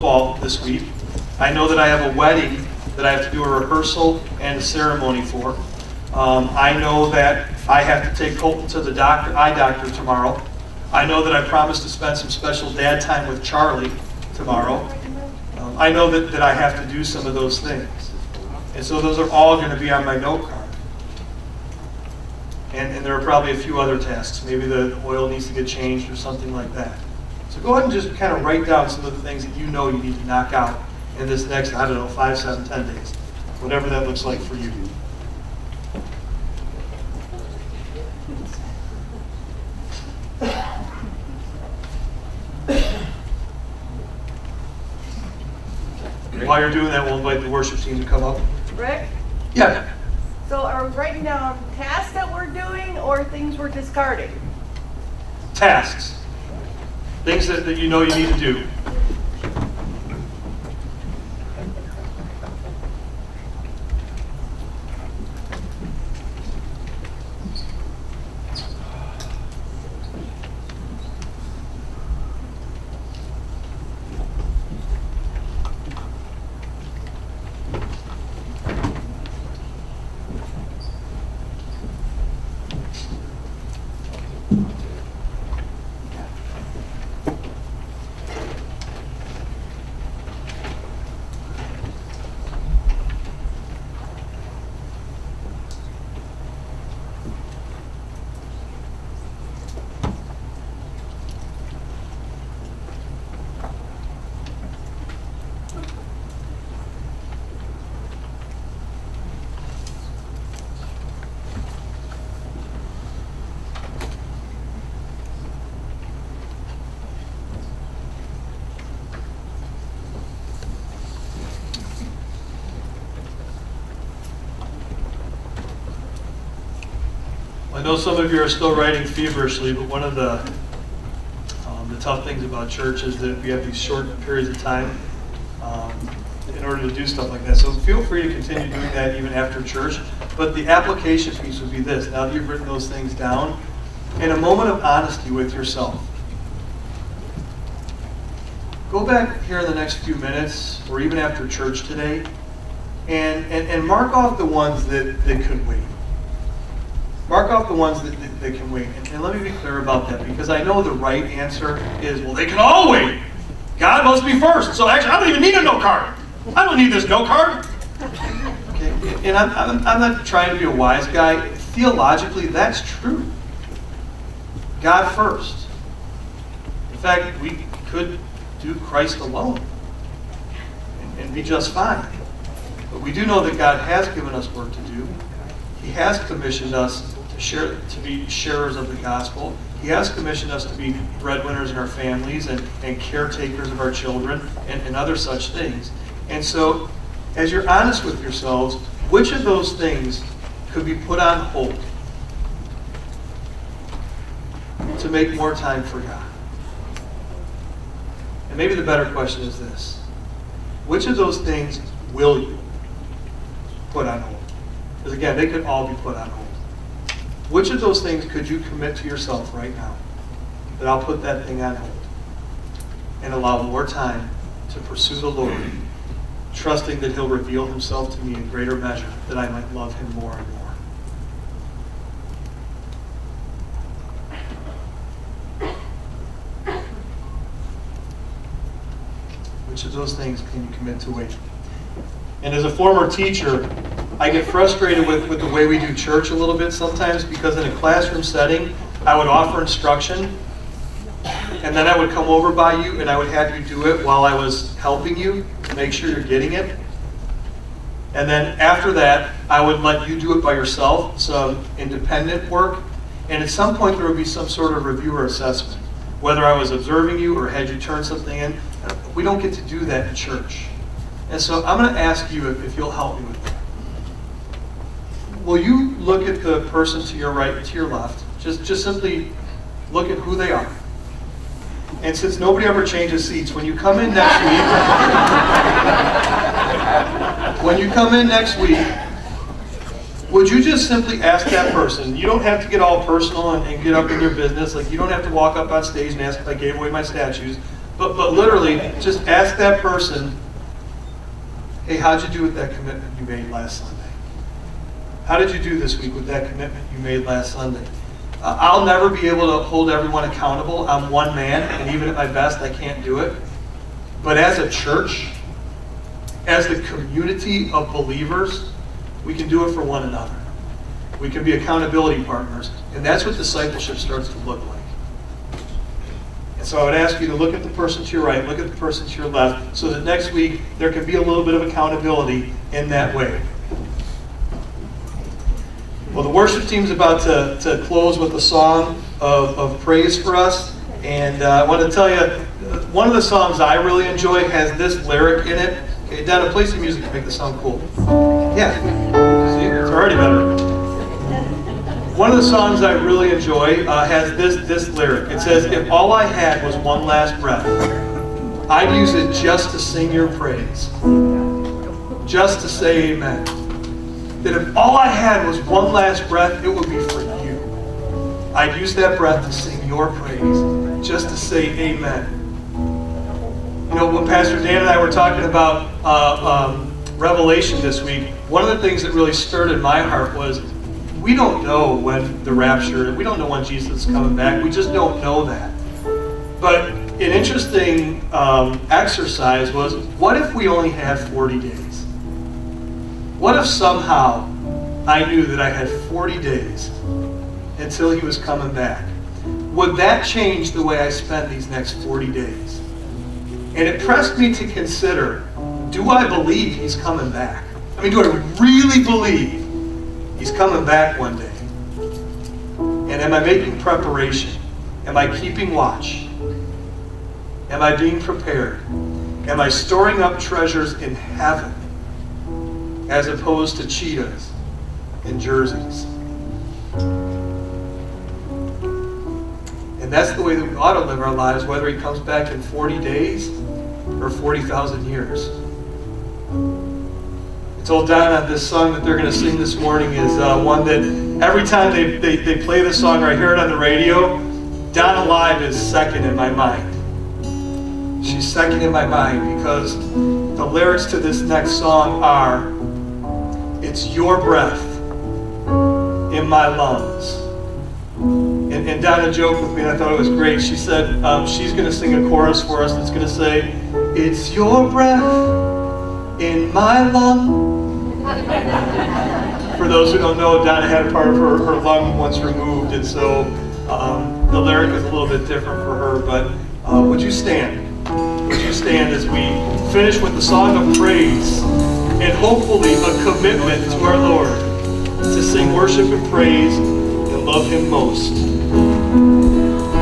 football this week. I know that I have a wedding that I have to do a rehearsal and a ceremony for. I know that I have to take Colton to the eye doctor tomorrow. I know that I promised to spend some special dad time with Charlie tomorrow. I know that I have to do some of those things. And so those are all going to be on my note card. And there are probably a few other tasks. Maybe the oil needs to get changed or something like that. So go ahead and just kind of write down some of the things that you know you need to knock out in this next, 5, 7, 10 days. Whatever that looks like for you. While you're doing that, we'll invite the worship team to come up. Rick? Yeah. So are we writing down tasks that we're doing or things we're discarding? Tasks. Things that you know you need to do. I know some of you are still writing feverishly, but one of the tough things about church is that we have these short periods of time in order to do stuff like that. So feel free to continue doing that even after church. But the application piece would be this. Now that you've written those things down, in a moment of honesty with yourself, go back here in the next few minutes or even after church today and mark off the ones that could wait. Mark off the ones that can wait. And let me be clear about that, because I know the right answer is, well, they can all wait. God must be first. So actually, I don't even need a note card. I don't need this note card. Okay. And I'm not trying to be a wise guy. Theologically, that's true. God first. In fact, we could do Christ alone and be just fine. But we do know that God has given us work to do. He has commissioned us to be sharers of the gospel. He has commissioned us to be breadwinners in our families and caretakers of our children and other such things. And so, as you're honest with yourselves, which of those things could be put on hold to make more time for God? And maybe the better question is this. Which of those things will you put on hold? Because again, they could all be put on hold. Which of those things could you commit to yourself right now? That I'll put that thing on hold and allow more time to pursue the Lord, trusting that He'll reveal Himself to me in greater measure, that I might love Him more and more. Which of those things can you commit to wait? And as a former teacher, I get frustrated with the way we do church a little bit sometimes, because in a classroom setting, I would offer instruction, and then I would come over by you and I would have you do it while I was helping you to make sure you're getting it. And then after that, I would let you do it by yourself, some independent work, and at some point there would be some sort of review or assessment, whether I was observing you or had you turn something in. We don't get to do that in church. And so I'm going to ask you if you'll help me with that. Will you look at the person to your right and to your left? Just simply look at who they are. And since nobody ever changes seats, when you come in next week, would you just simply ask that person? You don't have to get all personal and get up in your business. Like, you don't have to walk up on stage and ask if I gave away my statues. But literally, just ask that person, hey, how'd you do with that commitment you made last Sunday? How did you do this week with that commitment you made last Sunday? I'll never be able to hold everyone accountable. I'm one man, and even at my best, I can't do it. But as a church, as the community of believers, we can do it for one another. We can be accountability partners, and that's what discipleship starts to look like. And so I would ask you to look at the person to your right, look at the person to your left, so that next week there can be a little bit of accountability in that way. Well, the worship team's about to close with a song of praise for us. And I want to tell you, one of the songs I really enjoy has this lyric in it. Okay, Donna, play some music to make the song cool. Yeah, see, it's already better. One of the songs I really enjoy has this lyric. It says, if all I had was one last breath, I'd use it just to sing your praise. Just to say amen. That if all I had was one last breath, it would be for you. I'd use that breath to sing your praise, just to say amen. You know, when Pastor Dan and I were talking about Revelation this week, one of the things that really stirred in my heart was, we don't know when the rapture, we don't know when Jesus is coming back, we just don't know that. But an interesting exercise was, what if we only had 40 days? What if somehow I knew that I had 40 days until he was coming back? Would that change the way I spend these next 40 days? And it pressed me to consider, do I believe he's coming back? I mean, do I really believe he's coming back one day? And am I making preparation? Am I keeping watch? Am I being prepared? Am I storing up treasures in heaven as opposed to cheetahs and jerseys? And that's the way that we ought to live our lives, whether he comes back in 40 days or 40,000 years. I told Donna this song that they're going to sing this morning is one that every time they play this song or I hear it on the radio, Donna Live is second in my mind. She's second in my mind because the lyrics to this next song are, it's your breath in my lungs. And Donna joked with me, and I thought it was great. She said she's going to sing a chorus for us that's going to say, it's your breath in my lung. For those who don't know, Donna had a part of her lung once removed, and so the lyric is a little bit different for her. But would you stand? Would you stand as we finish with the song of praise and hopefully a commitment to our Lord to sing worship and praise and love him most.